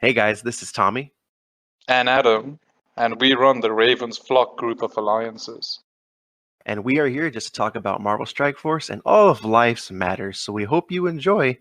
Hey guys, this is Tommy. And Adam, and we run the Ravens Flock group of alliances. And we are here just to talk about Marvel Strike Force and all of life's matters. So we hope you enjoy.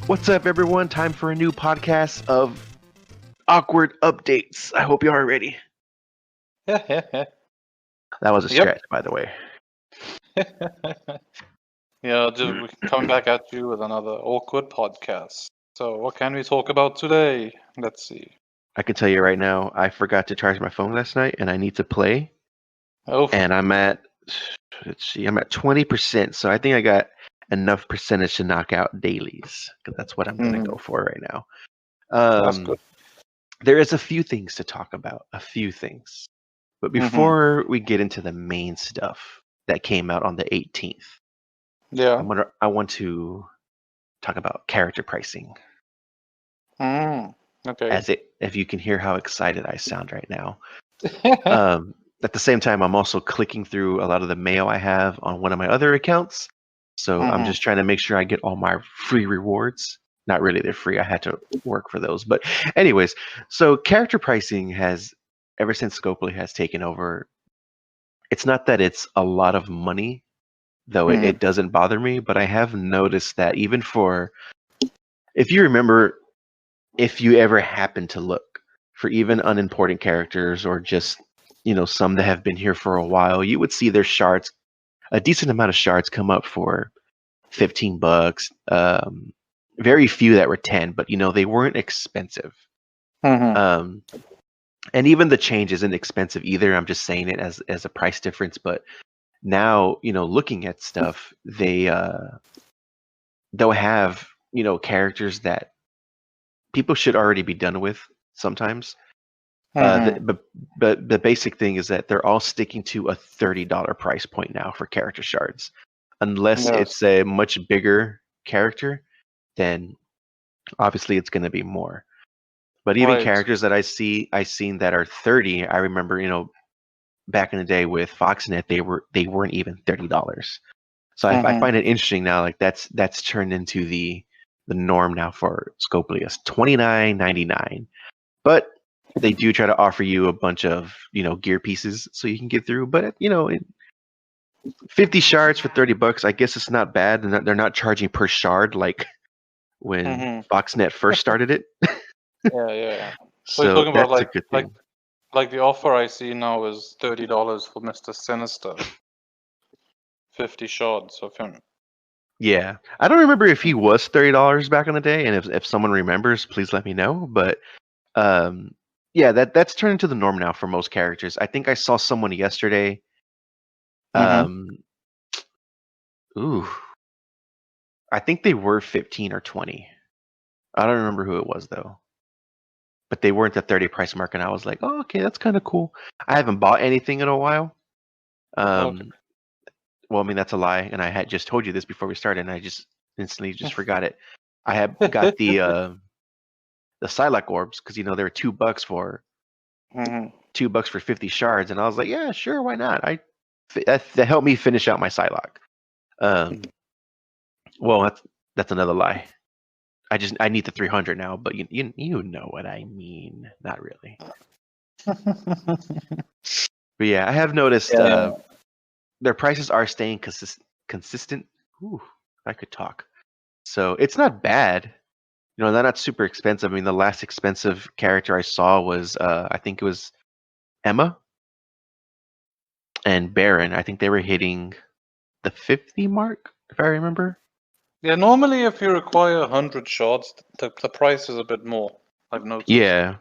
What's up, everyone? Time for a new podcast of awkward updates. I hope you are ready. Yeah. That was a stretch, by the way. We're coming back at you with another awkward podcast. So, what can we talk about today? Let's see. I can tell you right now, I forgot to charge my phone last night, and I need to play. Oh, And I'm at 20%. So I think I got enough percentage to knock out dailies, because that's what I'm going to go for right now. that's good. There is a few things to talk about, a few things. But before we get into the main stuff that came out on the 18th, I want to talk about character pricing. Okay. If you can hear how excited I sound right now. At the same time, I'm also clicking through a lot of the mail I have on one of my other accounts. So I'm just trying to make sure I get all my free rewards. Not really, they're free. I had to work for those. But anyways, so character pricing has, ever since Scopely has taken over, it's not that it's a lot of money, though it doesn't bother me, but I have noticed that even for, if you remember, if you ever happen to look for even unimportant characters or just, some that have been here for a while, you would see their shards, a decent amount of shards come up for $15. Very few that were 10, but they weren't expensive. And even the change isn't expensive either. I'm just saying it as a price difference. But now, looking at stuff, they'll have, characters that people should already be done with sometimes. But the basic thing is that they're all sticking to a $30 price point now for character shards. Unless it's a much bigger character, then obviously it's going to be more. But even characters that I've seen that are 30, I remember, back in the day with Foxnet, they weren't even $30. So I find it interesting now, like that's turned into the norm now for Scopely. It's $29.99. But they do try to offer you a bunch of, gear pieces so you can get through. But 50 shards for $30, I guess it's not bad. They're not charging per shard like when Foxnet first started it. Yeah. So you're talking that's about a good thing. Like the offer I see now is $30 for Mr. Sinister. 50 shards of him. Yeah, I don't remember if he was $30 back in the day, and if someone remembers, please let me know. But yeah, that's turned into the norm now for most characters. I think I saw someone yesterday. I think they were 15 or 20. I don't remember who it was though. But they weren't the 30 price mark, and I was like, oh, okay, that's kind of cool. I haven't bought anything in a while. Well, I mean, that's a lie, and I had just told you this before we started, and I just instantly forgot it. I had got the Psylocke orbs because they were $2 for $2 for 50 shards, and I was like, yeah, sure, why not? That helped me finish out my Psylocke. Well, that's another lie. I need the 300 now, but you know what I mean. Not really. But yeah, I have noticed their prices are staying consistent. Ooh, I could talk. So it's not bad. They're not super expensive. I mean, the last expensive character I saw was I think it was Emma and Baron. I think they were hitting the 50 mark, if I remember. Yeah, normally if you require 100 shards, the price is a bit more. I've noticed. Yeah,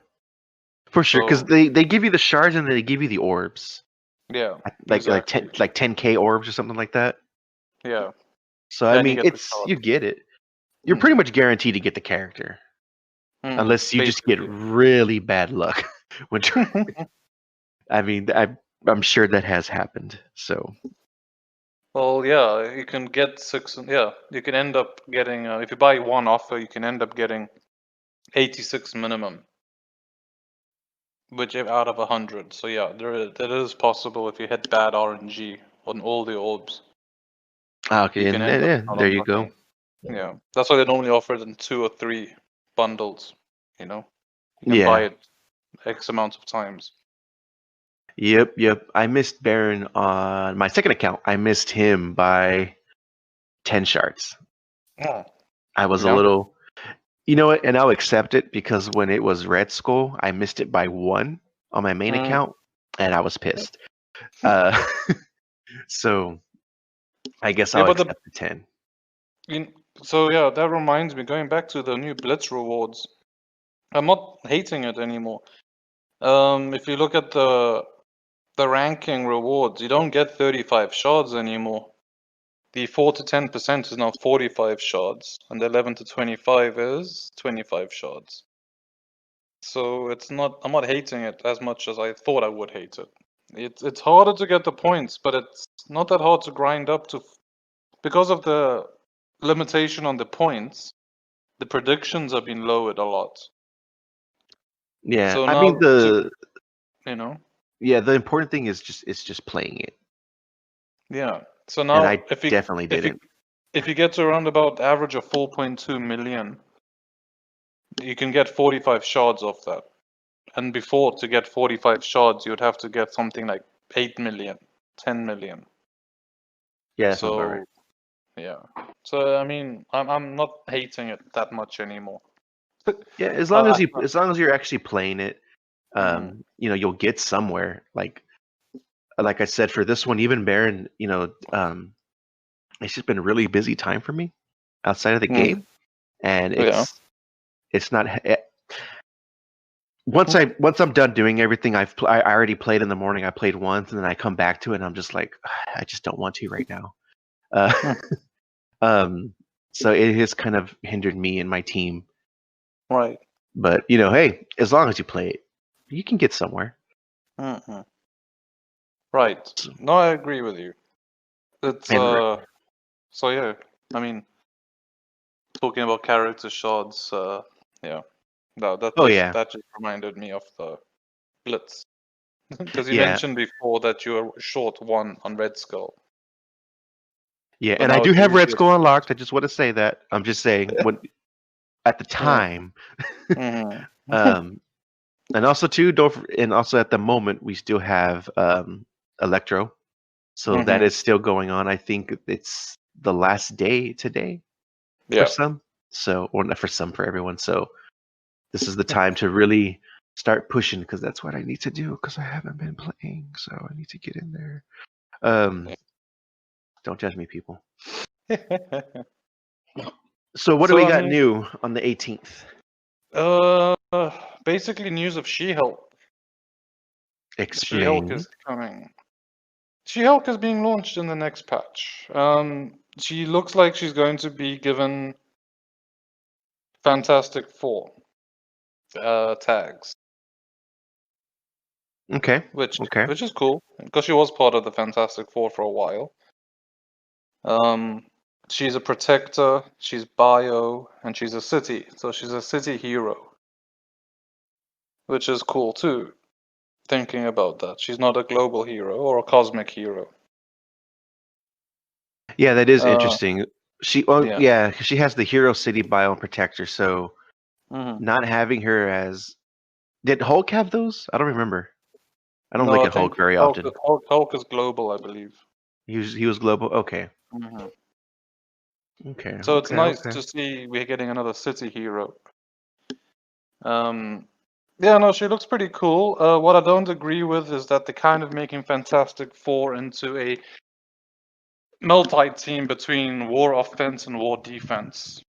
for sure, because they give you the shards and they give you the orbs. Yeah, like 10K orbs or something like that. Yeah. So I mean, you get it. You're pretty much guaranteed to get the character, unless you just get really bad luck. I mean, I'm sure that has happened. So Well, yeah, you can get 6. Yeah, you can end up getting. If you buy one offer, you can end up getting 86 minimum, which out of 100. So yeah, that is possible if you hit bad RNG on all the orbs. okay, You can and end up yeah, not there you go. unlocking. Yeah, that's why they normally offer it in 2 or 3 bundles. You know, you can buy Yeah. it X amount of times. Yep. I missed Baron on my second account. I missed him by 10 shards. Yeah. I was a Yeah. little, you know what, and I'll accept it because when it was Red Skull, I missed it by 1 on my main account, and I was pissed. Uh, so I guess Yeah, I'll but accept the 10. so yeah, that reminds me. Going back to the new Blitz rewards, I'm not hating it anymore. If you look at the ranking rewards, you don't get 35 shards anymore. The 4 to 10% is now 45 shards, and 11 to 25 is 25 shards. So it's not. I'm not hating it as much as I thought I would hate it. It's harder to get the points, but it's not that hard to grind up to, because of the limitation on the points. The predictions have been lowered a lot. Yeah, So I now, mean the important thing is just playing it, yeah. So and now, I definitely didn't. if you get to around about average of 4.2 million, you can get 45 shards off that. And before, to get 45 shards, you would have to get something like 8 million, 10 million. Yeah, that sounds about right. Yeah. So I mean, I'm not hating it that much anymore. Yeah, as long as you're actually playing it, Mhm. you'll get somewhere. Like I said, for this one, even Baron, it's just been a really busy time for me outside of the game, and Yeah. it's not. Once I'm done doing everything I already played in the morning, I played once, and then I come back to it, and I'm just like, I just don't want to right now. So it has kind of hindered me and my team. Right. But hey, as long as you play it, you can get somewhere. Mm-hmm. Right. No, I agree with you. It's And so yeah. I mean, talking about character shards, yeah. No, that just reminded me of the Blitz. Because you yeah, mentioned before that you were short 1 on Red Skull. yeah, But and I now do if have you Red Skull unlocked. I just want to say that. I'm just saying when at the Yeah. time, Mm-hmm. and also too, and also at the moment we still have Electro, so that is still going on. I think it's the last day today for Yeah. some, or not for some, for everyone. So this is the time to really start pushing because that's what I need to do because I haven't been playing, so I need to get in there. Don't judge me, people. So what do we got new on the 18th? Basically news of She-Hulk. She-Hulk Explain. is coming. She-Hulk is being launched in the next patch. She looks like she's going to be given Fantastic Four tags. Okay. Which is cool because she was part of the Fantastic Four for a while. She's a protector, she's bio, and she's a city. So she's a city hero, which is cool too. Thinking about that, she's not a global hero or a cosmic hero. Yeah, that is interesting. She she has the hero city bio and protector. So not having her as did Hulk have those? I don't remember. I don't look at Hulk very often. Hulk is global, I believe. He was global. Okay. Okay. So it's nice to see we're getting another city hero. Yeah, no, she looks pretty cool. What I don't agree with is that they're kind of making Fantastic Four into a multi-team between war offense and war defense.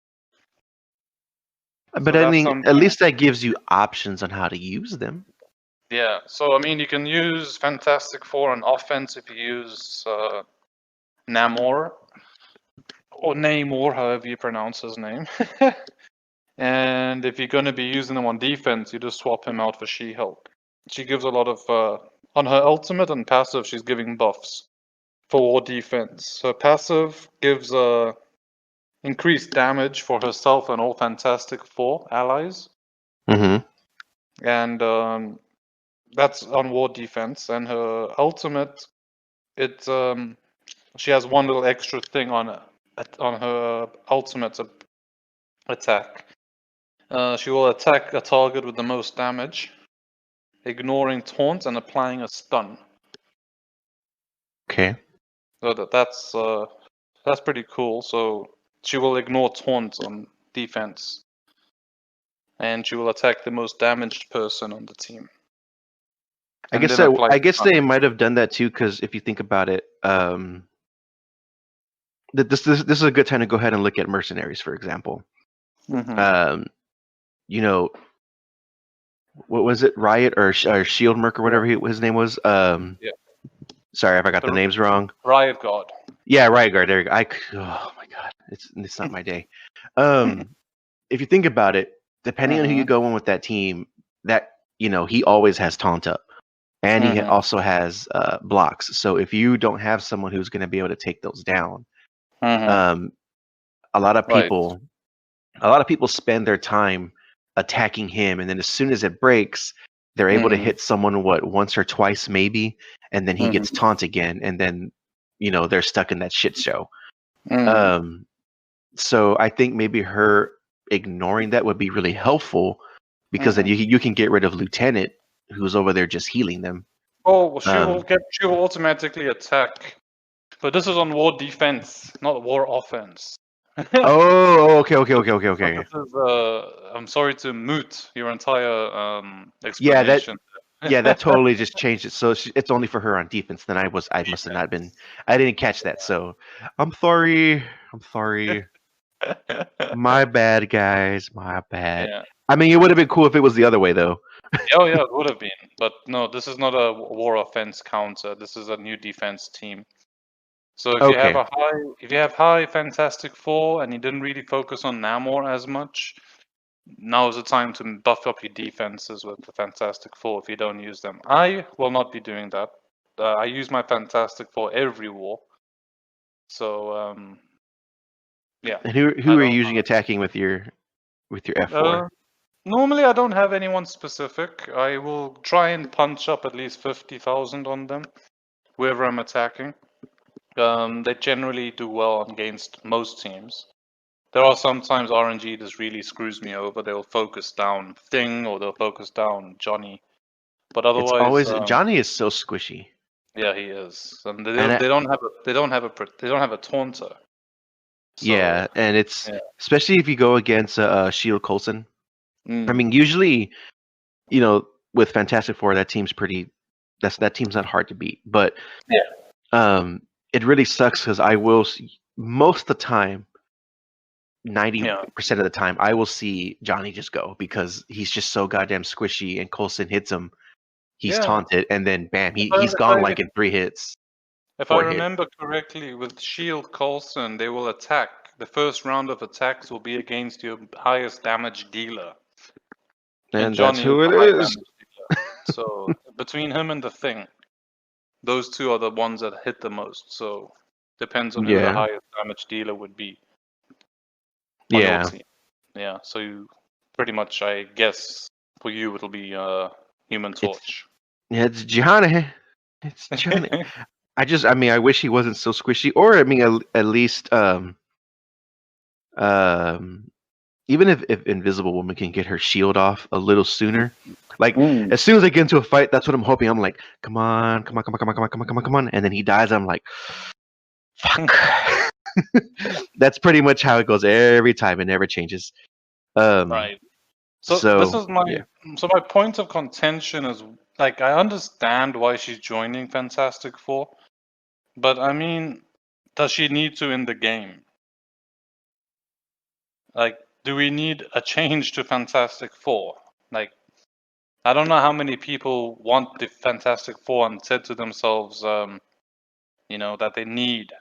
But I mean, at least that gives you options on how to use them. Yeah, so I mean, you can use Fantastic Four on offense if you use Namor, or Namor, however you pronounce his name. And if you're going to be using him on defense, you just swap him out for She-Hulk. she gives a lot of on her ultimate and passive. She's giving buffs for war defense. Her passive gives increased damage for herself and all Fantastic Four allies, Mm-hmm. and that's on war defense. And her ultimate, she has one little extra thing on her ultimate attack. She will attack a target with the most damage, ignoring taunts and applying a stun. Okay. So that's pretty cool. So she will ignore taunts on defense, and she will attack the most damaged person on the team. I And guess then apply I guess stun. they might have done that too, because if you think about it, this is a good time to go ahead and look at mercenaries, for example. Mhm. You know, what was it, Riot or Shield Merc or whatever his name was? Yeah. Sorry if I got the names wrong. Riot Guard. Yeah, Riot Guard. There you go. Oh my god, it's not my day. If you think about it, depending on who you go in with that team, that he always has taunt up, and he also has blocks. So if you don't have someone who's going to be able to take those down, a lot of people spend their time attacking him, and then as soon as it breaks, they're able to hit someone once or twice maybe, and then he gets taunt again, and then they're stuck in that shit show. So I think maybe her ignoring that would be really helpful, because then you can get rid of Lieutenant, who's over there just healing them. Oh, well, she will automatically attack, but this is on war defense, not war offense. Oh, okay. This is, I'm sorry to moot your entire explanation. Yeah, that totally just changed it. So it's only for her on defense. Then I must have not been. I didn't catch that. So I'm sorry. My bad, guys. My bad. Yeah. I mean, it would have been cool if it was the other way, though. Oh yeah, it would have been. But no, this is not a war offense counter. This is a new defense team. So if you have high Fantastic Four and you didn't really focus on Namor as much, now is the time to buff up your defenses with the Fantastic Four if you don't use them. I will not be doing that. I use my Fantastic Four every war. So yeah. And who are you using attacking with your F4? Normally, I don't have anyone specific. I will try and punch up at least 50,000 on them, whoever I'm attacking. They generally do well against most teams. There are sometimes RNG just really screws me over. They'll focus down Thing or they'll focus down Johnny. But otherwise, it's always Johnny is so squishy. Yeah, he is, and they don't have a taunter. So, yeah, and it's especially if you go against Shield Coulson. I mean, usually, with Fantastic Four, that team's not hard to beat. But it really sucks because I will most of the time, 90% of the time, I will see Johnny just go because he's just so goddamn squishy, and Coulson hits him. He's taunted, and then bam, he's gone like in 3 hits. If I remember correctly, with Shield Coulson, they will attack. The first round of attacks will be against your highest damage dealer. And Johnny, that's who it is. So between him and the Thing, those two are the ones that hit the most. So depends on who the highest damage dealer would be. Yeah. So you pretty much, I guess, for you it'll be Human Torch. It's Johnny. It's Johnny. I wish he wasn't so squishy, or at least even if Invisible Woman can get her shield off a little sooner, like as soon as I get into a fight, that's what I'm hoping. I'm like, come on, and then he dies. I'm like, fuck. That's pretty much how it goes every time. It never changes. Right. So this is my point of contention is, like, I understand why she's joining Fantastic Four, but I mean, does she need to in the game? Like, do we need a change to Fantastic Four? Like, I don't know how many people want the Fantastic Four and said to themselves, that they need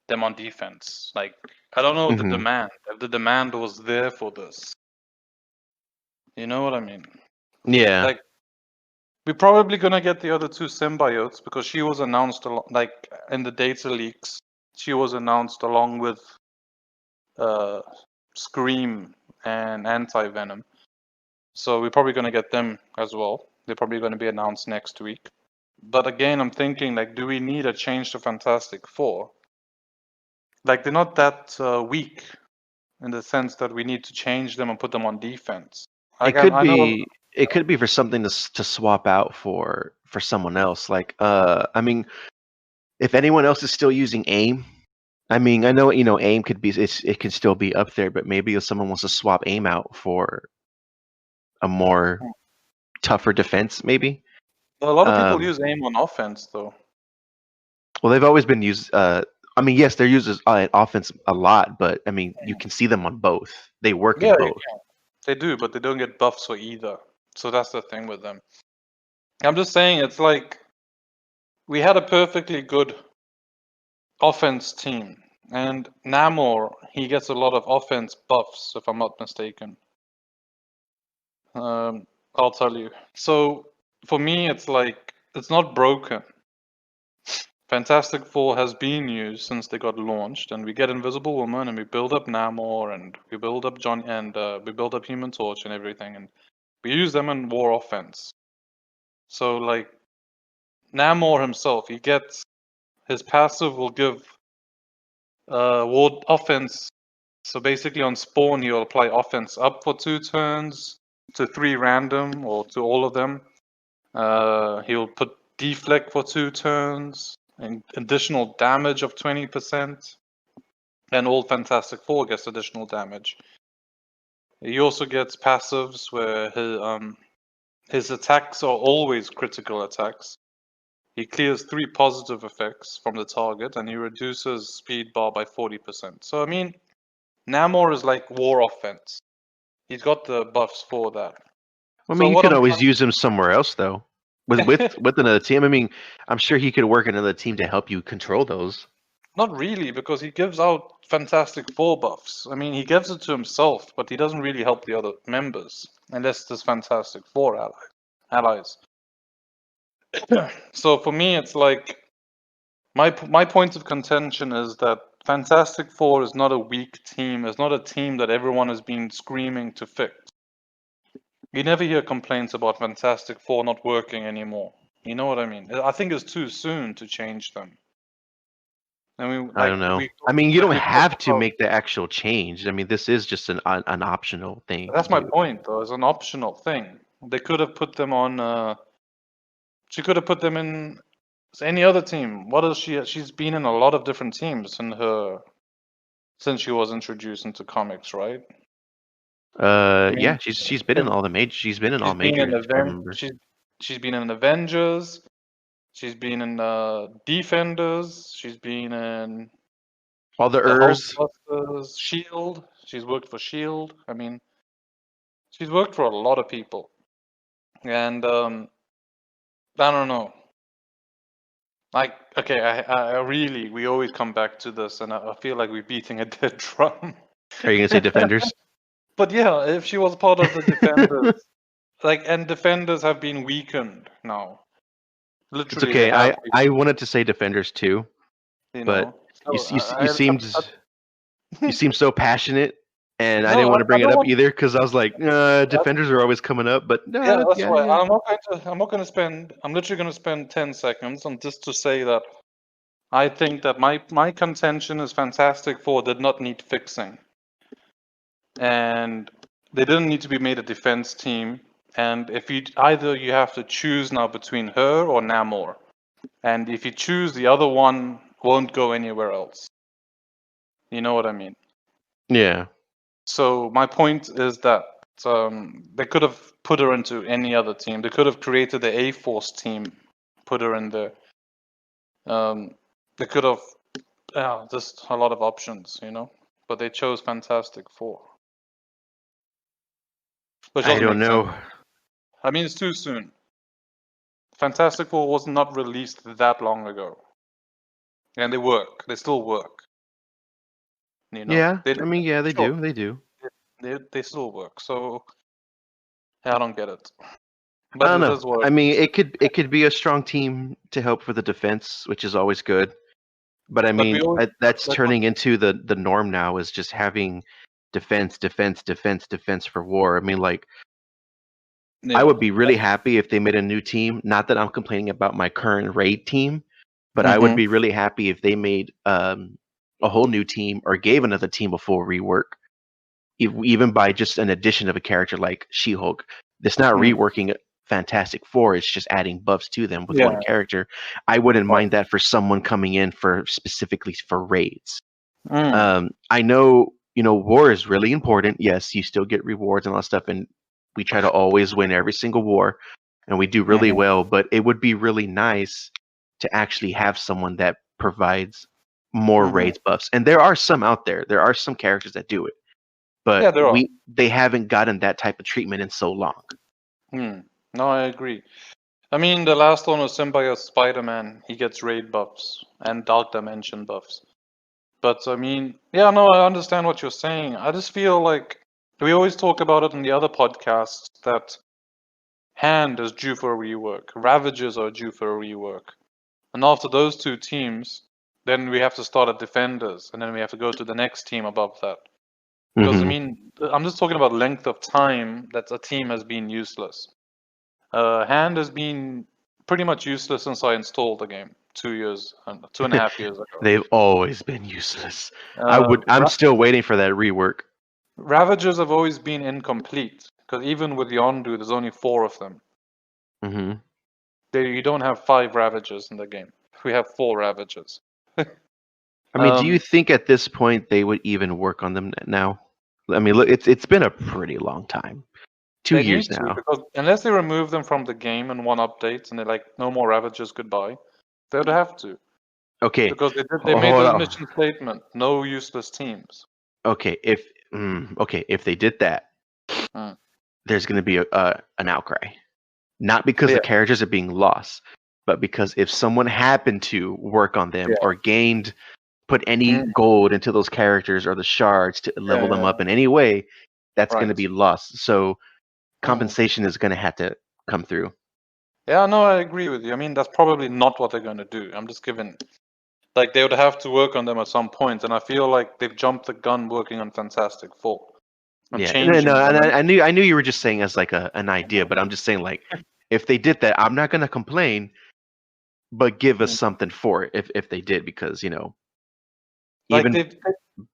them on defense. Like, I don't know the demand. If the demand was there for this. You know what I mean? Yeah. Like, We're probably gonna get the other two symbiotes because she was announced like in the data leaks. She was announced along with Scream and Anti-Venom. So we're probably gonna get them as well. They're probably gonna be announced next week. But again, I'm thinking like, do we need a change to Fantastic Four? Like they're not that weak in the sense that we need to change them and put them on defense. Like, It could I know. be. It could be for something to swap out for someone else. Like, I mean, if anyone else is still using AIM, I mean, I know AIM could be. It can still be up there, but maybe if someone wants to swap AIM out for a more tougher defense, maybe. A lot of people use AIM on offense, though. Well, they've always been used. I mean, yes, they're used on offense a lot, but I mean, you can see them on both. They work in both. They do, but they don't get buffs for either. So that's the thing with them. I'm just saying, it's like we had a perfectly good offense team, and Namor, he gets a lot of offense buffs, if I'm not mistaken. I'll tell you. So for me, it's like it's not broken. Fantastic Four has been used since they got launched, and we get Invisible Woman, and we build up Namor, and we build up John, and we build up Human Torch and everything, and we use them in war offense. So like Namor himself, he gets his passive will give war offense. So basically on spawn, he'll apply offense up for 2 turns to 3 random or to all of them. He'll put deflect for 2 turns. And additional damage of 20%, and all Fantastic Four gets additional damage. He also gets passives where his attacks are always critical attacks. He clears 3 positive effects from the target, and he reduces speed bar by 40%. So I mean, Namor is like war offense. He's got the buffs for that. I mean, you could always use him somewhere else, though. With another team. I mean, I'm sure he could work another team to help you control those. Not really, because he gives out Fantastic Four buffs. I mean, he gives it to himself, but he doesn't really help the other members, unless there's Fantastic Four allies. So for me, it's like my point of contention is that Fantastic Four is not a weak team. It's not a team that everyone has been screaming to fix. You never hear complaints about Fantastic Four not working anymore. You know what I mean? I think it's too soon to change them. I mean, I don't know. I mean, you don't have to make the actual change. I mean, this is just an optional thing. That's my point, though. It's an optional thing. They could have put them on. She could have put them in any other team. What is she? She's been in a lot of different teams since she was introduced into comics, right? Yeah, she's been in all the major. She's been in all major. She's been in Avengers. She's been in Defenders. She's been in all the Urs. Shield. She's worked for Shield. I mean, she's worked for a lot of people, and I don't know. Like, okay, I really, we always come back to this, and I feel like we're beating a dead drum. Are you gonna say Defenders? But yeah, if she was part of the Defenders, and Defenders have been weakened now. Literally, it's okay. I wanted to say Defenders too, but you seemed so passionate, and I didn't want to bring it up either because I was like, Defenders are always coming up. But no, yeah, that's why I'm not going to spend. I'm literally going to spend 10 seconds on just to say that I think that my contention is Fantastic Four did not need fixing, and they didn't need to be made a defense team. And if you have to choose now between her or Namor, and if you choose, the other one won't go anywhere else. You know what I mean? Yeah. So my point is that they could have put her into any other team. They could have created the A-Force team, put her in there. They could have, just a lot of options, you know. But they chose Fantastic Four. I don't know. I mean, it's too soon. Fantastic Four was not released that long ago, and they work. They still work. You know? Yeah, I mean, yeah, they do. They do. They still work. So I don't get it. I But don't it know. is what I it mean, is. it could be a strong team to help for the defense, which is always good. But I But we mean, always that's like turning into the norm now, is just having defense, defense, defense, defense for war. I mean, like, I yeah. would be really happy if they made a new team. Not that I'm complaining about my current raid team, but I would Mhm. be really happy if they made a whole new team or gave another team a full rework, even by just an addition of a character like She-Hulk. It's not Mm. reworking Fantastic Four; it's just adding buffs to them with Yeah. one character. I wouldn't Right. mind that for someone coming in for specifically for raids. Mm. I know, war is really important. Yes, you still get rewards and all that stuff, and we try to always win every single war, and we do really Mhm. well. But it would be really nice to actually have someone that provides more Mhm. raids buffs. And there are some out there. There are some characters that do it, Yeah, but there are. they haven't gotten that type of treatment in so long. No, I agree. I mean, the last one was Symbiote Spider-Man. He gets raid buffs and Dark Dimension buffs. But I mean, yeah, no, I understand what you're saying. I just feel like we always talk about it in the other podcasts that Hand is due for a rework, Ravagers are due for a rework. And after those two teams, then we have to start at Defenders, and then we have to go to the next team above that. Because, I mean, I'm just talking about length of time that a team has been useless. Hand has been pretty much useless since I installed the game 2.5 years ago. They've always been useless. Uh, I'm still waiting for that rework. Ravagers have always been incomplete because even with Yondu, there's only 4 of them. hmm You don't have 5 Ravagers in the game. We have 4 Ravagers. I mean, do you think at this point they would even work on them now? I mean, look, it's been a pretty long time. 2 They years need to, now. because unless they remove them from the game in one update and they're like, no more Ravagers, goodbye, they would have to. Okay, Because they made hold the on. mission statement, no useless teams. Okay, if they did that, Mm. there's going to be an outcry. Not because Yeah. the characters are being lost, but because if someone happened to work on them Yeah. or put any gold into those characters or the shards to level them up in any way, that's going to Right. be lost. So compensation is going to have to come through. Yeah, no, I agree with you. I mean, that's probably not what they're going to do. I'm just giving, like, they would have to work on them at some point, and I feel like they've jumped the gun working on Fantastic Four. I'm Yeah, changing no, and them. I knew you were just saying as like an idea, but I'm just saying, like, if they did that, I'm not going to complain, but give us something for it if they did, because Like even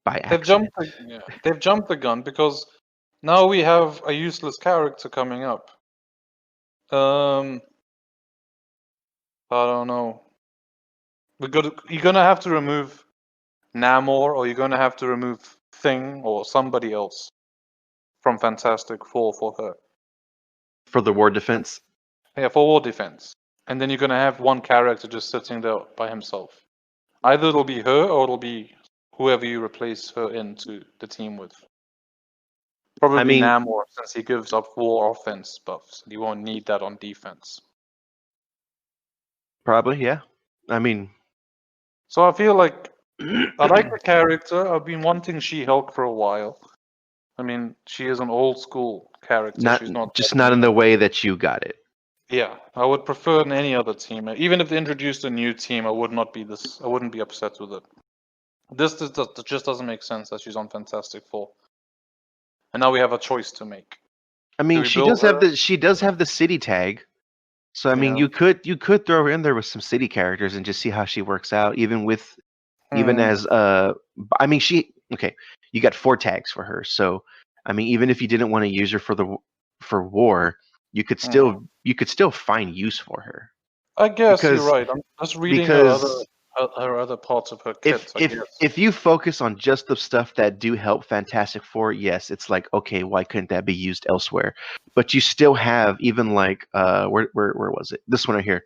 by they've accident. they've jumped the gun because now we have a useless character coming up. I don't know. You're gonna have to remove Namor, or you're gonna have to remove Thing or somebody else from Fantastic Four for her. For the war defense. Yeah, for war defense. And then you're gonna have one character just sitting there by himself. Either it'll be her or it'll be whoever you replace her into the team with. Probably I mean, Namor, since he gives up war offense buffs. You won't need that on defense. probably, yeah. I mean, So I feel like I like the character. I've been wanting She-Hulk for a while. I mean, she is an old school character. She's not not in the way that you got it. Yeah, I would prefer in any other team. Even if they introduced a new team, I would not be this. I wouldn't be upset with it. This just doesn't make sense that she's on Fantastic Four, and now we have a choice to make. I mean, we build her? she does have the city tag. So I mean, Yeah. you could throw her in there with some city characters and just see how she works out, even as I mean, you got 4 tags for her. So I mean, even if you didn't want to use her for war, you could still find use for her. I guess you're Because right. I'm just reading because her other parts of her kit. I guess. if you focus on just the stuff that do help Fantastic Four, yes, it's like, okay, why couldn't that be used elsewhere? But you still have, even like where was it? This one right here,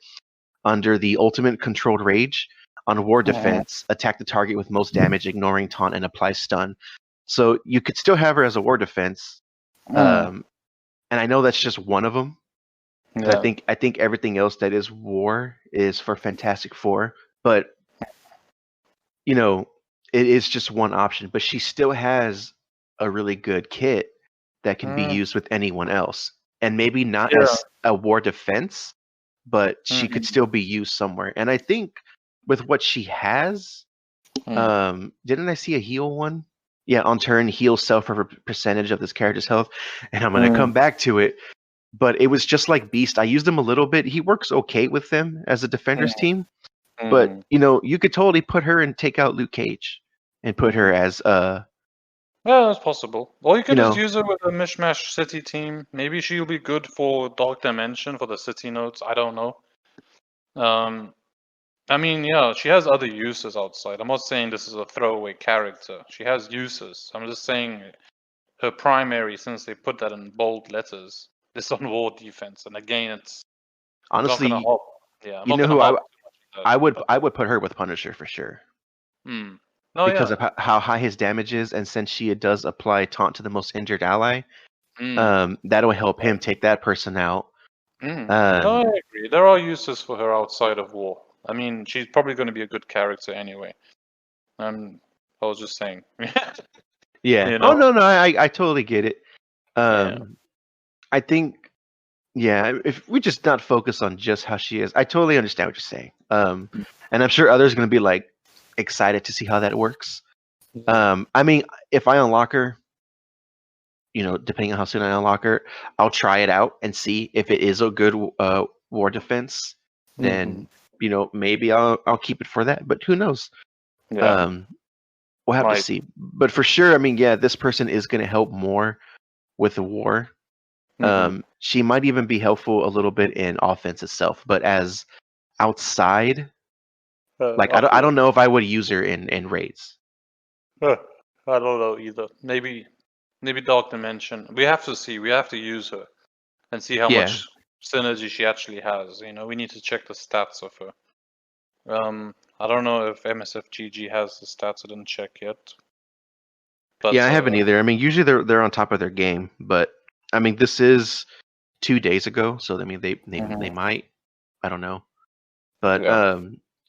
under the Ultimate Controlled Rage on War Defense, attack the target with most damage, ignoring taunt, and apply stun. So you could still have her as a War Defense, and I know that's just one of them. Yeah. I think everything else that is War is for Fantastic Four, but it is just one option, but she still has a really good kit that can be used with anyone else. and maybe not Yeah. as a war defense, but she could still be used somewhere. And I think with what she has, didn't I see a heal one? Yeah, on turn, heal self for a percentage of this character's health. And I'm going to come back to it. But it was just like Beast. I used him a little bit. He works okay with them as a defender's team. But, you know, you could totally put her and take out Luke Cage and put her as Yeah, it's possible. Or you could You just know. use her with a mishmash city team. Maybe she'll be good for Dark Dimension for the city nodes. I don't know. I mean, yeah, she has other uses outside. I'm not saying this is a throwaway character. She has uses. I'm just saying her primary, since they put that in bold letters, is on war defense. And again, it's honestly, not gonna help. Yeah, I'm you not know gonna who help too much I would put her with Punisher for sure. Oh, Because yeah. of how high his damage is, and since she does apply taunt to the most injured ally, that'll help him take that person out. No, I agree. There are uses for her outside of war. I mean, she's probably going to be a good character anyway. I was just saying. Yeah. You Oh know? no, I totally get it. Yeah. I think, yeah, if we just not focus on just how she is, I totally understand what you're saying. And I'm sure others are going to be like excited to see how that works. I mean, if I unlock her, you know, depending on how soon I unlock her, I'll try it out and see if it is a good war defense. Then, you know, maybe I'll keep it for that. But who knows? Yeah. We'll have to see. But for sure, I mean, yeah, this person is going to help more with the war. She might even be helpful a little bit in offense itself, but as outside, like I don't know if I would use her in raids. I don't know either. Maybe Dark Dimension. We have to see. We have to use her and see how much synergy she actually has. You know, we need to check the stats of her. I don't know if MSFGG has the stats. I didn't check yet. But, yeah, I haven't either. I mean, usually they're on top of their game, but I mean, this is 2 days ago, so I mean, they might. I don't know, but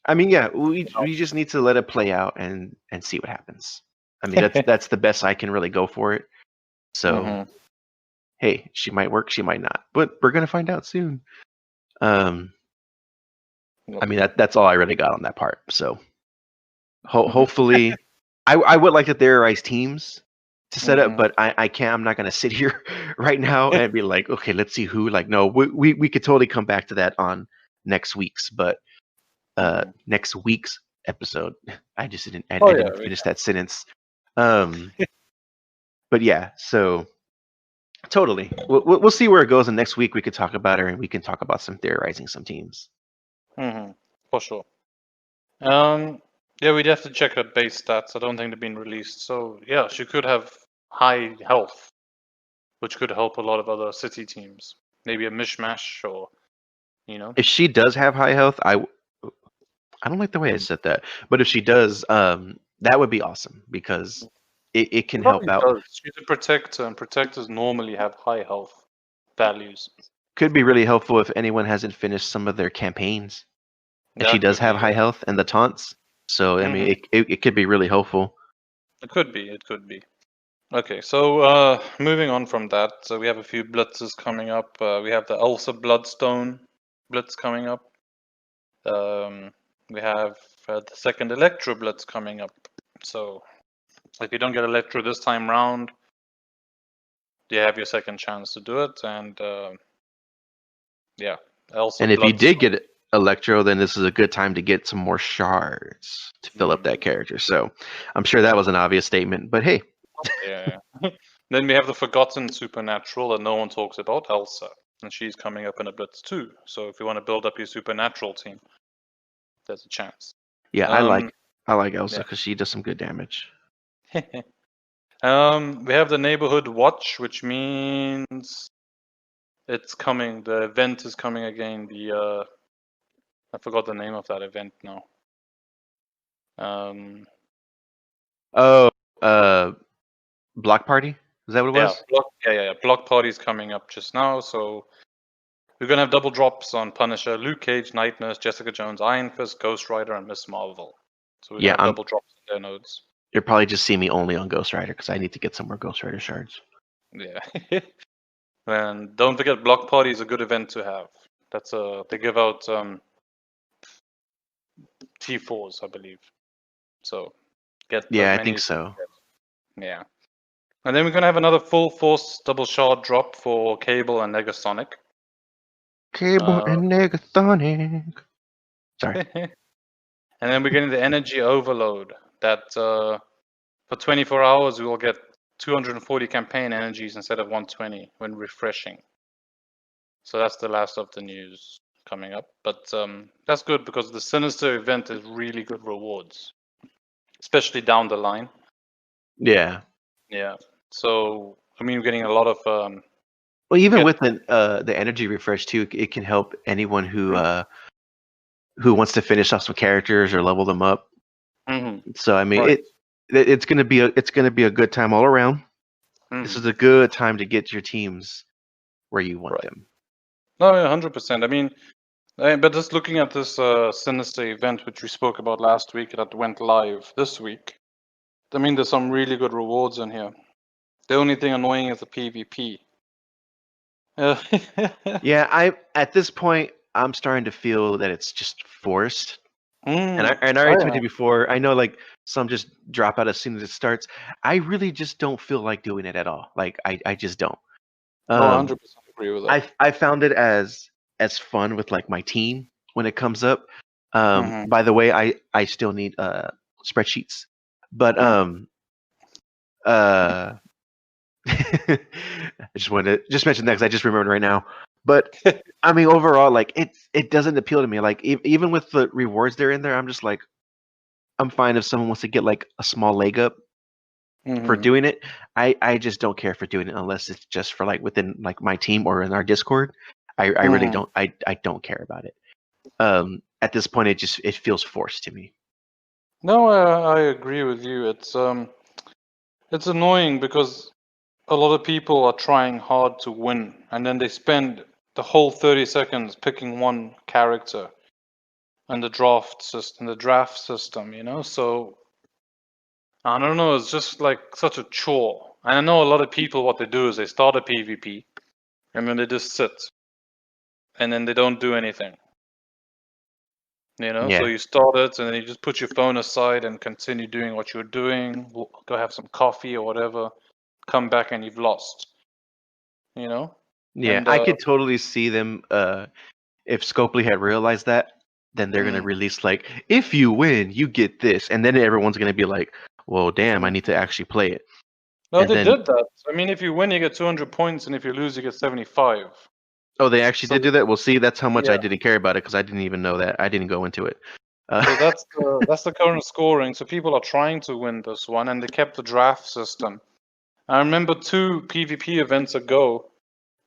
I mean, yeah, we just need to let it play out and see what happens. I mean, that's the best I can really go for it. So, hey, she might work, she might not, but we're gonna find out soon. I mean, that's all I really got on that part. So, hopefully, I would like to theorize teams to set up, but I can't. I'm not gonna sit here right now and be like, okay, let's see who. Like, no, we could totally come back to that on next week's, but next week's episode. I just didn't. I didn't finish that sentence. But yeah, so totally. We'll see where it goes, and next week we could talk about her, and we can talk about some theorizing some teams. For sure. Yeah, we'd have to check her base stats. I don't think they've been released. So yeah, she could have high health, which could help a lot of other city teams. Maybe a mishmash, or you know. If she does have high health, I don't like the way I said that, but if she does, that would be awesome because it can help out. She's a protector, and protectors normally have high health values. Could be really helpful if anyone hasn't finished some of their campaigns. If she does have high health and the taunts, so I mean, it could be really helpful. It could be. It could be. Okay, so moving on from that, so we have a few blitzes coming up. We have the Elsa Bloodstone blitz coming up. We have the second Electro blitz coming up. So if you don't get Electro this time round, you have your second chance to do it. And yeah, Elsa. And if you did get Electro, then this is a good time to get some more shards to fill up that character. So I'm sure that was an obvious statement, but hey. Yeah. Then we have the Forgotten Supernatural that no one talks about, Elsa. And she's coming up in a blitz too. So if you want to build up your Supernatural team, there's a chance. Yeah, I like Elsa because she does some good damage. We have the Neighborhood Watch, which means it's coming. The event is coming again. I forgot the name of that event now. Block Party? Is that what it was? Yeah. Block Party's coming up just now, so we're gonna have double drops on Punisher, Luke Cage, Night Nurse, Jessica Jones, Iron Fist, Ghost Rider, and Miss Marvel. So we're gonna have double drops on their nodes. You'll probably just see me only on Ghost Rider because I need to get some more Ghost Rider shards. Yeah. And don't forget, Block Party is a good event to have. That's they give out T4s, I believe. So get Yeah, as I many think as you so. can. Yeah. And then we're gonna have another full force double shard drop for Cable and Negasonic. Cable and Negasonic. Sorry. And then we're getting the Energy Overload that for 24 hours we will get 240 campaign energies instead of 120 when refreshing. So that's the last of the news coming up. But that's good because the Sinister event is really good rewards, especially down the line. Yeah. Yeah. So I mean, we're getting a lot of. Well, even get- with the energy refresh too, it can help anyone who wants to finish off some characters or level them up. Mhm. So I mean, Right. it's gonna be a good time all around. This Mhm. is a good time to get your teams where you want Right. them. No, 100%. I mean, but just looking at this Sinister event, which we spoke about last week, that went live this week. I mean, there's some really good rewards in here. The only thing annoying is the PvP. Yeah, at this point I'm starting to feel that it's just forced. And I Oh, already yeah. told you before. I know like some just drop out as soon as it starts. I really just don't feel like doing it at all. Like I just don't. No, 100% agree with that. I found it as fun with like my team when it comes up. Mhm. By the way, I still need spreadsheets, but I just wanted to just mention that because I just remembered right now. But I mean, overall, like it doesn't appeal to me. Like even with the rewards that are in there, I'm just like I'm fine if someone wants to get like a small leg up for Mhm. doing it. I just don't care for doing it unless it's just for like within like my team or in our Discord. I really Mhm. don't I don't care about it. At this point it feels forced to me. No, I agree with you. It's annoying because a lot of people are trying hard to win, and then they spend the whole 30 seconds picking one character and the draft system, you know? So I don't know, it's just like such a chore. And I know a lot of people what they do is they start a PvP and then they just sit and then they don't do anything. You know, so Yeah. you start it and then you just put your phone aside and continue doing what you're doing, go have some coffee or whatever, come back and you've lost. You know? Yeah, And I could totally see them if Scopely had realized that, then they're gonna release like, if you win, you get this, and then everyone's gonna be like, well, damn, I need to actually play it. no, And they then did that. I mean, if you win, you get 200 points, and if you lose, you get 75. oh, they actually So did do that. Well, see, that's how much yeah, I didn't care about it because I didn't even know that. I didn't go into it. so that's the current scoring. So people are trying to win this one, and they kept the draft system. I remember 2 PvP events ago,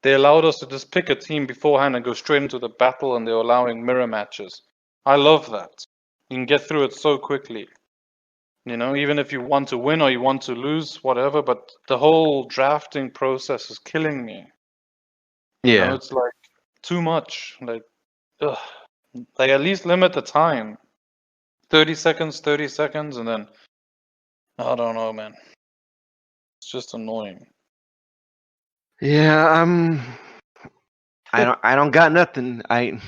they allowed us to just pick a team beforehand and go straight into the battle, and they're allowing mirror matches. I love that. You can get through it so quickly. You know, even if you want to win or you want to lose, whatever, but the whole drafting process is killing me. You know, Yeah. it's like too much. Like, ugh. Like at least limit the time. 30 seconds, and then I don't know, man. It's just annoying. Yeah, I don't got nothing. I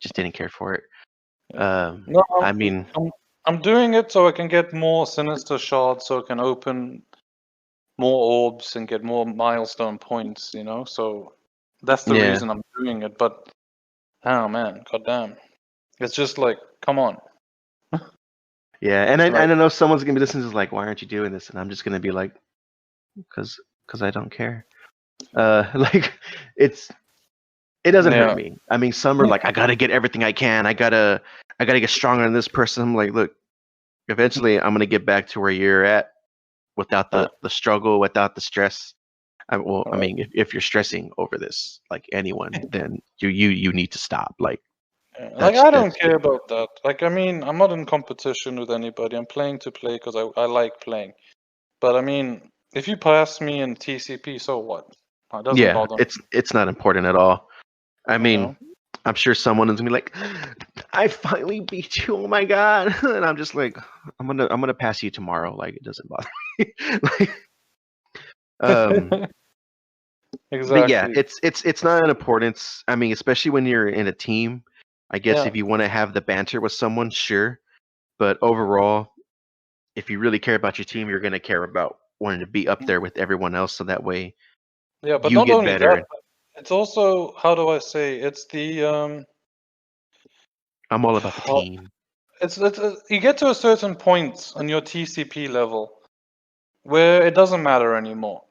just didn't care for it. No, I mean, I'm doing it so I can get more sinister shards, so I can open more orbs and get more milestone points, you know? So that's the yeah. reason I'm doing it, but oh man, goddamn. It's just like, come on. Yeah, and I Like, don't know if someone's gonna be listening to this like, why aren't you doing this? And I'm just gonna be like, because I don't care. Like it doesn't hurt yeah. me. I mean, some are like, I gotta get everything I can. I gotta get stronger than this person. I'm like, look, eventually I'm gonna get back to where you're at without the struggle, without the stress. I mean, if you're stressing over this, like anyone, then you need to stop. Like Like, I don't that's care about that. Like, I mean, I'm not in competition with anybody. I'm playing to play because I like playing. But I mean, if you pass me in TCP, so what? It doesn't yeah, bother me, it's not important at all. I you mean, know? I'm sure someone is gonna be like, I finally beat you. Oh my god! And I'm just like, I'm gonna pass you tomorrow. Like it doesn't bother me. Like, um, But yeah, Exactly. it's not an importance. I mean, especially when you're in a team. I guess Yeah. if you want to have the banter with someone, sure. But overall, if you really care about your team, you're gonna care about wanting to be up there with everyone else, so that way Yeah, but you not get only better. that, And it's also, how do I say, it's the I'm all about the well, team. it's you get to a certain point on your TCP level where it doesn't matter anymore.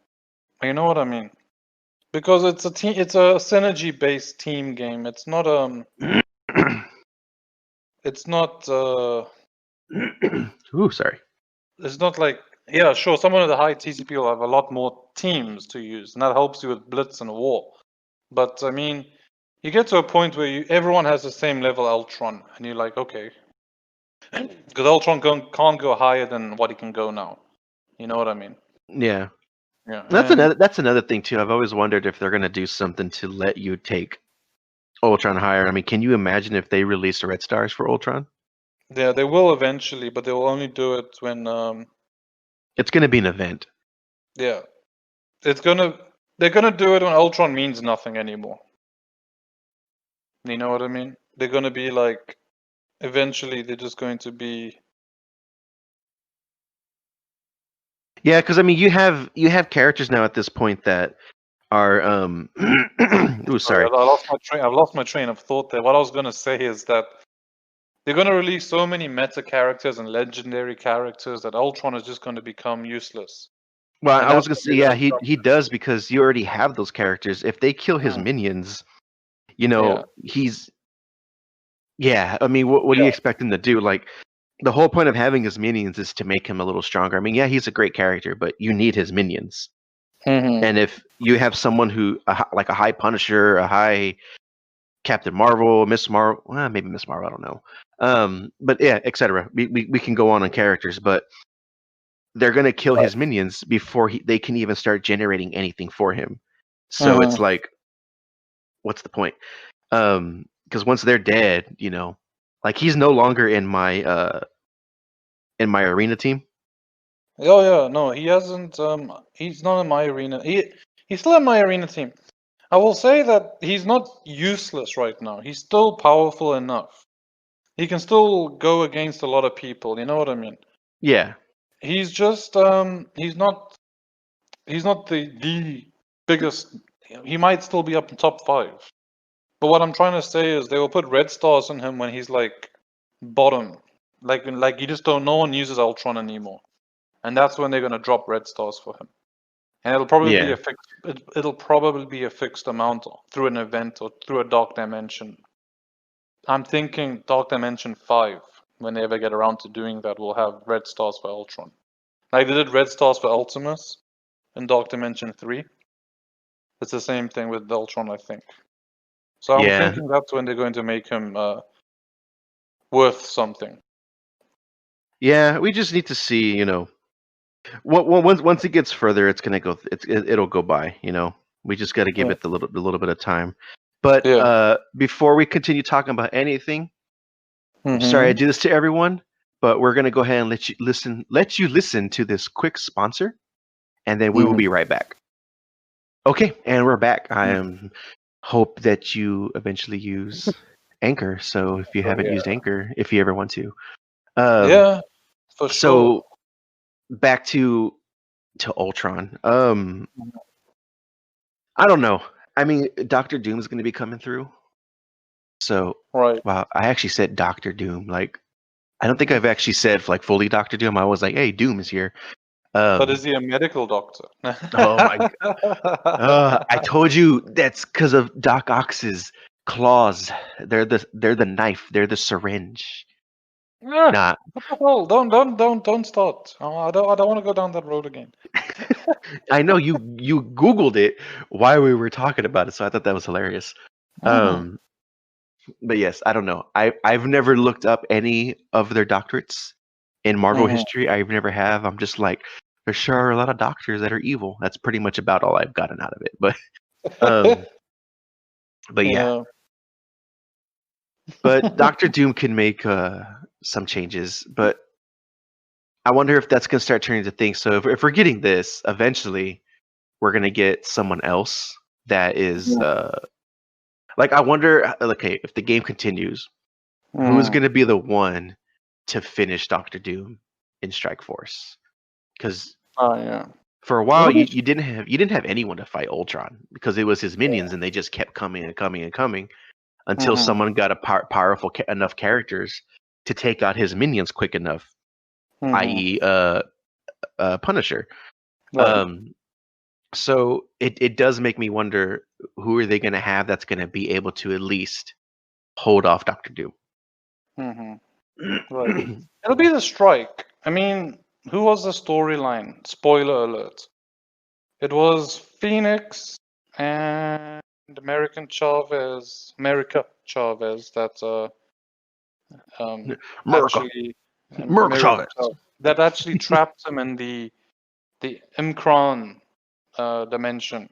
You know what I mean? Because it's a synergy based team game. It's not it's not Ooh, sorry. it's not like, yeah, sure, someone with a high TCP will have a lot more teams to use, and that helps you with blitz and war. But I mean, you get to a point where everyone has the same level Ultron, and you're like, okay, because Ultron can't go higher than what he can go now. You know what I mean? Yeah. Yeah, That's and another thing too. I've always wondered if they're gonna do something to let you take Ultron higher. I mean, can you imagine if they released Red Stars for Ultron? yeah, they will eventually, but they will only do it when It's gonna be an event. yeah, they're gonna do it when Ultron means nothing anymore. You know what I mean? They're gonna be like, eventually they're just going to be. Yeah, because I mean, you have characters now at this point that are ooh, Sorry, sorry. I lost my train. I've lost my train of thought there. What I was gonna say is that they're gonna release so many meta characters and legendary characters that Ultron is just gonna become useless, Well, and I was that's gonna when say, they're yeah, gonna jump. he does because you already have those characters. If they kill his Mm, minions, yeah, he's yeah. I mean, what do you yeah. expect him to do? Like the whole point of having his minions is to make him a little stronger. I mean, yeah, he's a great character, but you need his minions. Mm-hmm. And if you have someone who like a high Punisher, a high Captain Marvel, Miss Marvel, well, maybe Miss Marvel, I don't know. But yeah, etc. We can go on characters, but they're gonna kill his minions before they can even start generating anything for him. So it's Mm-hmm. like, what's the point? Because once they're dead, like he's no longer in my arena team. Oh yeah, no, he hasn't. He's not in my arena. He's still in my arena team. I will say that he's not useless right now. He's still powerful enough. He can still go against a lot of people. You know what I mean? Yeah, He's just he's not the biggest. He might still be up in top 5. But what I'm trying to say is they will put red stars on him when he's like bottom. Like you just don't. No one uses Ultron anymore, and that's when they're gonna drop red stars for him. And it'll probably be yeah, a fixed. It'll probably be a fixed amount through an event or through a Dark Dimension. I'm thinking Dark Dimension 5. When they ever get around to doing that, we'll have red stars for Ultron. Like they did red stars for Ultimus in Dark Dimension 3. It's the same thing with Ultron, I think. So I'm yeah, thinking that's when they're going to make him worth something. yeah. We just need to see, once it gets further, it's gonna go. It'll go by. We just got to give Yeah. it the little bit of time. But Yeah. before we continue talking about anything, I'm sorry I Mm-hmm. do this to everyone, but we're gonna go ahead and let you listen to this quick sponsor, and then we will Mm-hmm. be right back. Okay, and we're back. Hope that you eventually use Anchor. So if you Oh, haven't used yeah. Anchor, if you ever want to, um, Yeah, for sure. so back to Ultron. I don't know. I mean, Doctor Doom is going to be coming through. So, Right. wow, I actually said Doctor Doom. Like, I don't think I've actually said like fully Doctor Doom. I was like, hey, Doom is here. But Um, is he a medical doctor? oh my, I told you that's because of Doc Ock's claws. They're the knife. They're the syringe. Ah, Nah, what the hell? Don't start. I don't want to go down that road again. I know you Googled it while we were talking about it, so I thought that was hilarious. Mm-hmm. Um, but yes, I don't know. I've never looked up any of their doctorates in Marvel Mm-hmm. history. I've never have. I'm just like, there sure are a lot of doctors that are evil. That's pretty much about all I've gotten out of it. Um, but yeah. Yeah. But Doctor Doom can make some changes. But I wonder if that's gonna start turning to things. So if we're getting this, eventually we're gonna get someone else. that is like I wonder, okay, if the game continues, who's going to be the one to finish Doctor Doom in Strike Force? Because for a while you didn't have anyone to fight Ultron because it was his minions and they just kept coming and coming and coming until someone got a powerful enough characters to take out his minions quick enough, i.e. Punisher. Right. So it does make me wonder, who are they going to have that's going to be able to at least hold off Doctor Doom? Right. It'll be the Strike. I mean, who was the storyline? Spoiler alert. It was Phoenix and America Chavez that America Chavez. That actually trapped him in the Imkron dimension.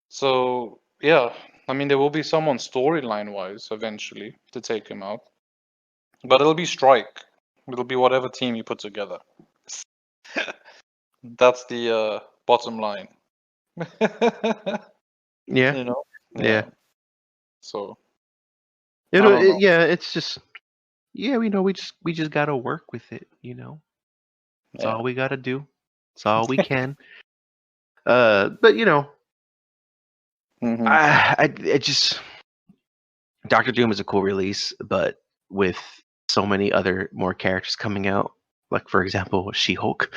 So yeah, I mean there will be someone storyline wise eventually to take him out. But it'll be Strike. It'll be whatever team you put together. That's the bottom line. Yeah. You know? Yeah. So. It's just. Yeah, we just gotta work with it. That's all we gotta do. It's all we can. But I just. Doctor Doom is a cool release, but with so many other more characters coming out, like for example She-Hulk.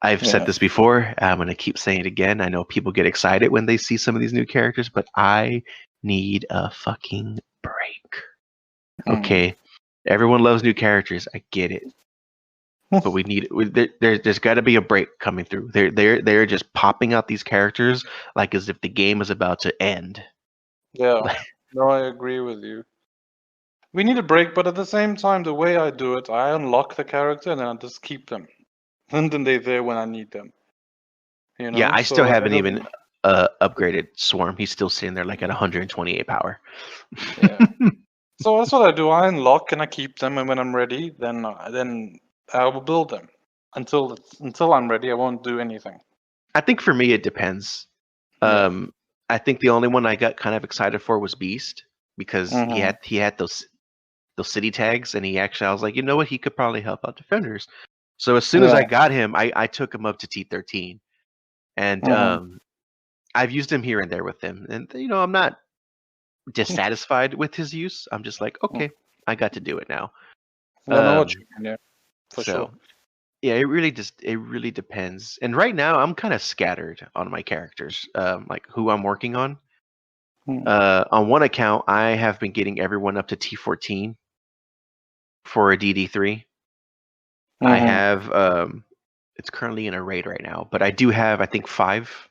I've said this before. I'm gonna keep saying it again. I know people get excited when they see some of these new characters, but I need a fucking break. Okay, everyone loves new characters. I get it, but we need. There's got to be a break coming through. They're just popping out these characters like as if the game is about to end. Yeah, no, I agree with you. We need a break, but at the same time, the way I do it, I unlock the character and then I just keep them, and then they're there when I need them. Yeah, I still haven't even upgraded Swarm. He's still sitting there like at 128 power. Yeah. So that's what I do. I unlock and I keep them, and when I'm ready, then I will build them. Until I'm ready, I won't do anything. I think for me it depends. I think the only one I got kind of excited for was Beast because he had those city tags, and I was like, you know what, he could probably help out defenders. So as soon as I got him, I took him up to T13, and I've used him here and there with him, and I'm not dissatisfied with his use. I'm just like, okay, I got to do it now. I know what you mean, for sure. Yeah, it really depends. And right now, I'm kind of scattered on my characters, like who I'm working on. On one account, I have been getting everyone up to T14 for a DD3. I have it's currently in a raid right now, but I do have I think 5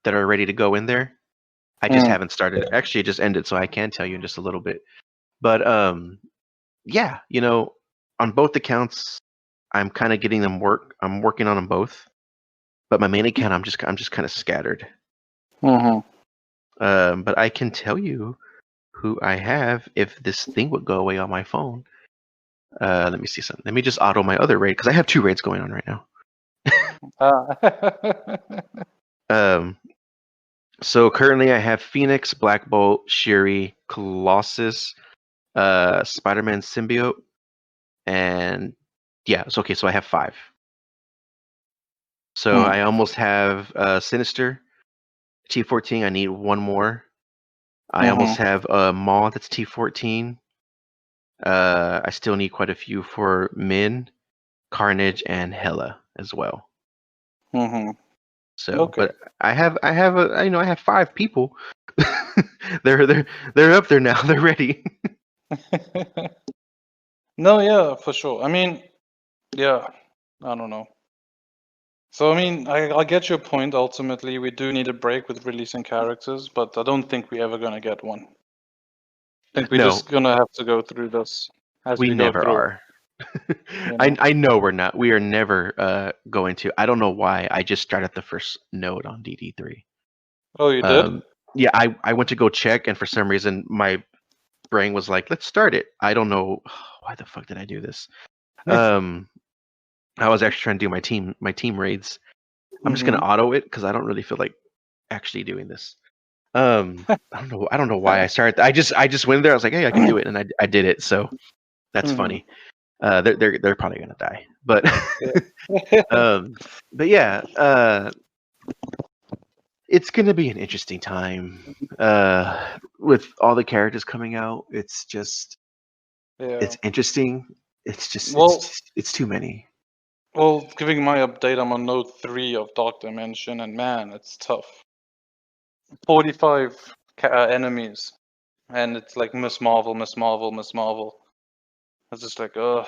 that are ready to go in there. I just haven't started. Actually, it just ended, so I can tell you in just a little bit. But yeah, on both accounts, I'm kind of getting them work. I'm working on them both, but my main account, I'm just kind of scattered. But I can tell you who I have if this thing would go away on my phone. Let me see something. Let me just auto my other raid because I have 2 raids going on right now. So currently I have Phoenix, Black Bolt, Shuri, Colossus, Spider-Man Symbiote, and yeah, it's okay. So I have 5. So I almost have Sinister, T14. I need 1 more. I almost have Maw, that's T14. I still need quite a few for Min, Carnage, and Hela as well. So, but I have I have 5 people. they're up there now. They're ready. No, yeah, for sure. I mean, yeah, I don't know. So I mean, I get your point. Ultimately, we do need a break with releasing characters, but I don't think we're ever gonna get one. I think we're just gonna have to go through this as we never go are. I know we're not. We are never going to. I don't know why. I just started the first node on DD3. Oh, you did? Yeah, I went to go check, and for some reason my brain was like, "Let's start it." I don't know why the fuck did I do this. I was actually trying to do my team raids. I'm just gonna auto it because I don't really feel like actually doing this. I don't know why I started. I just went there. I was like, hey, I can do it, and I did it. So that's funny. They're probably gonna die, but but yeah, it's gonna be an interesting time. With all the characters coming out, it's just it's interesting. It's just it's too many. Well, giving my update, I'm on node 3 of Dark Dimension, and man, it's tough. 45 enemies, and it's like Miss Marvel. It's just like, ugh.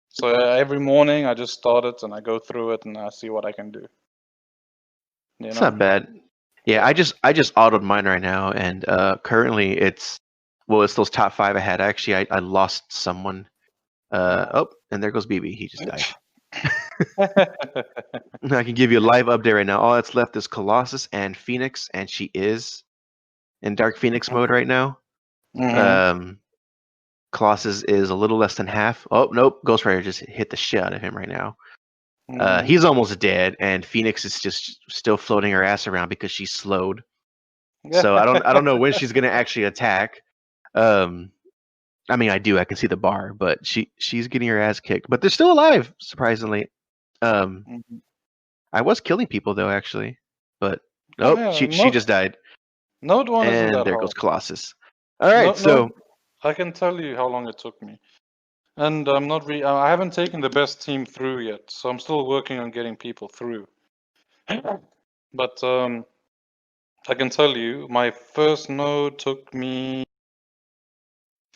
So every morning I just start it and I go through it and I see what I can do. It's not bad. Yeah, I just autoed mine right now, and currently it's those top 5 I had. Actually, I lost someone. Oh, and there goes BB. He just died. I can give you a live update right now. All that's left is Colossus and Phoenix, and she is in Dark Phoenix mode right now. Colossus is a little less than half. Oh, nope. Ghost Rider just hit the shit out of him right now. He's almost dead, and Phoenix is just still floating her ass around because she's slowed. So I don't know when she's gonna actually attack. I mean, I can see the bar, but she's getting her ass kicked. But they're still alive, surprisingly. I was killing people though, actually, but nope, she just died. Node 1 isn't that and there hard. goes Colossus. All right, so I can tell you how long it took me, and I'm not I haven't taken the best team through yet, so I'm still working on getting people through. But I can tell you, my first node took me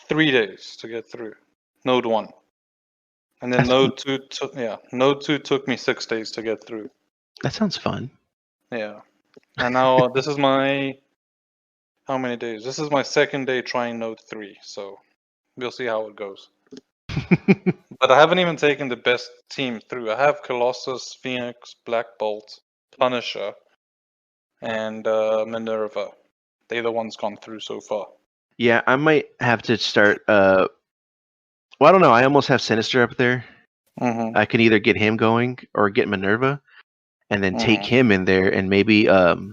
3 days to get through. Node 1. And then node 2 took me 6 days to get through. That sounds fun. Yeah. And now this is my how many days? This is my second day trying node 3, so we'll see how it goes. But I haven't even taken the best team through. I have Colossus, Phoenix, Black Bolt, Punisher, and Minerva. They're the ones gone through so far. Yeah, I might have to start. Well, I don't know. I almost have Sinister up there. I can either get him going or get Minerva, and then take him in there, and maybe well,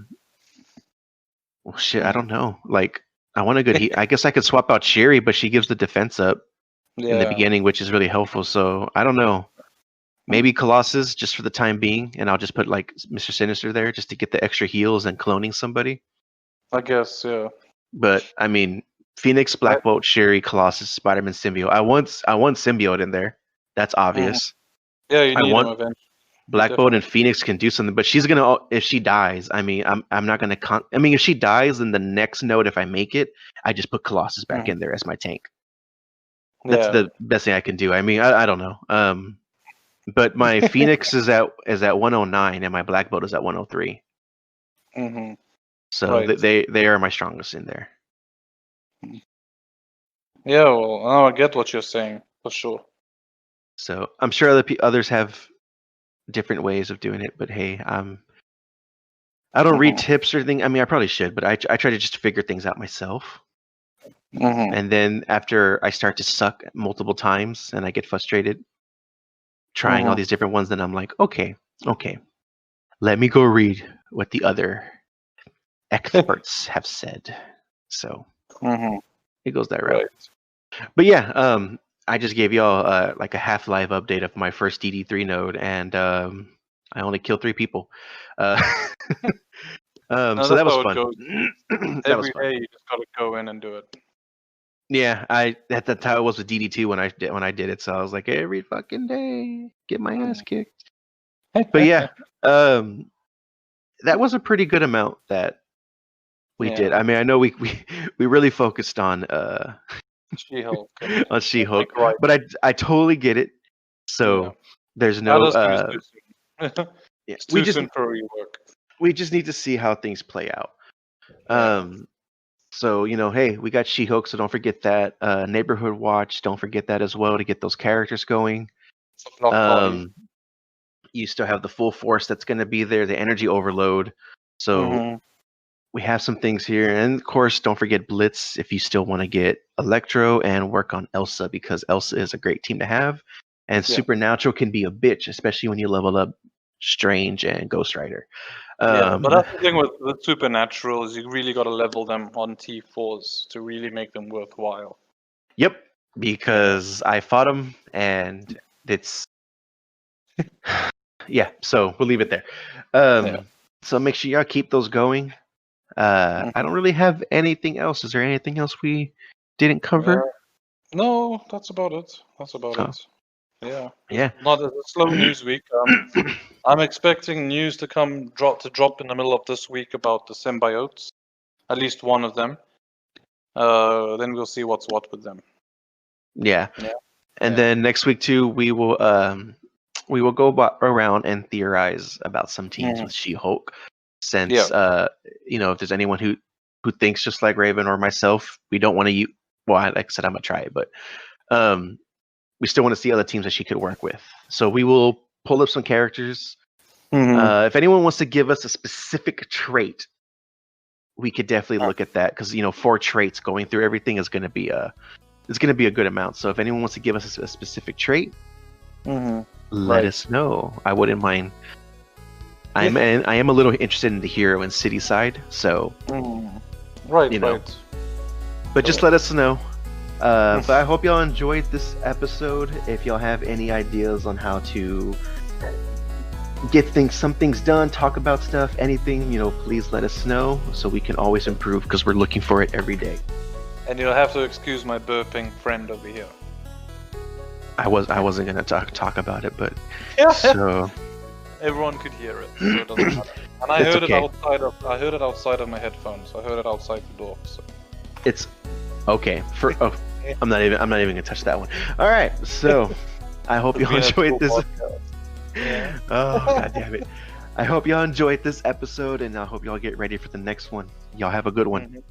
shit, I don't know. Like, I want a good. I guess I could swap out Sherry, but she gives the defense up in the beginning, which is really helpful. So I don't know. Maybe Colossus just for the time being, and I'll just put like Mr. Sinister there just to get the extra heals and cloning somebody. I guess, yeah. But I mean, Phoenix, Black Bolt, Sherry, Colossus, Spider-Man, Symbiote. I want Symbiote in there. That's obvious. Yeah, you need him eventually. Black Bolt and Phoenix can do something, but she's gonna if she dies. I mean, I'm not gonna. I mean, if she dies, then the next node, if I make it, I just put Colossus back in there as my tank. That's the best thing I can do. I mean, I don't know. But my Phoenix is at 109, and my Black Bolt is at 103. So they are my strongest in there. Yeah, well, I get what you're saying for sure. So I'm sure others have different ways of doing it, but hey, I don't read tips or anything. I mean, I probably should, but I try to just figure things out myself. And then after I start to suck multiple times and I get frustrated trying all these different ones, then I'm like, okay, let me go read what the other experts have said. So it goes that route. But yeah, I just gave y'all like a half-live update of my first DD3 node, and I only killed 3 people. So that was fun. Every day you just gotta go in and do it. Yeah, that's how it was with DD2 when I did it. So I was like, every fucking day, get my ass kicked. But yeah, that was a pretty good amount that we did. I mean, I know we really focused on She-Hulk. On She-Hulk, but I totally get it. So there's no. It's too soon for rework. We just need to see how things play out. So hey, we got She-Hulk, so don't forget that. Neighborhood Watch, don't forget that as well to get those characters going. You still have the full force that's going to be there, the energy overload. So we have some things here, and of course, don't forget Blitz if you still want to get Electro and work on Elsa, because Elsa is a great team to have, and Supernatural can be a bitch, especially when you level up Strange and Ghost Rider. Yeah, but that's the thing with Supernatural is you really got to level them on T4s to really make them worthwhile. Yep, because I fought them and it's yeah. So we'll leave it there. So make sure y'all keep those going. I don't really have anything else. Is there anything else we didn't cover? No, that's about it. Yeah. Yeah. Not a slow news week. I'm expecting news to drop in the middle of this week about the symbiotes. At least one of them. Then we'll see what's what with them. Yeah. And then next week too, we will go around and theorize about some teams with She-Hulk. Since if there's anyone who thinks just like Raven or myself, we don't want to use. Well, like I said, I'm gonna try it, but we still want to see other teams that she could work with. So we will pull up some characters. If anyone wants to give us a specific trait, we could definitely look at that because 4 traits going through everything is gonna be a good amount. So if anyone wants to give us a specific trait, let us know. I wouldn't mind. I am a little interested in the hero and city side, so right. But just let us know. But I hope y'all enjoyed this episode. If y'all have any ideas on how to get some things done, talk about stuff, anything, please let us know so we can always improve because we're looking for it every day. And you'll have to excuse my burping friend over here. I wasn't gonna talk about it, but so. Everyone could hear it, so it doesn't matter. And I heard it outside of my headphones. I heard it outside the door. So. It's okay. I'm not even gonna touch that one. All right, so I hope y'all enjoyed this. Oh god damn it! I hope y'all enjoyed this episode, and I hope y'all get ready for the next one. Y'all have a good one.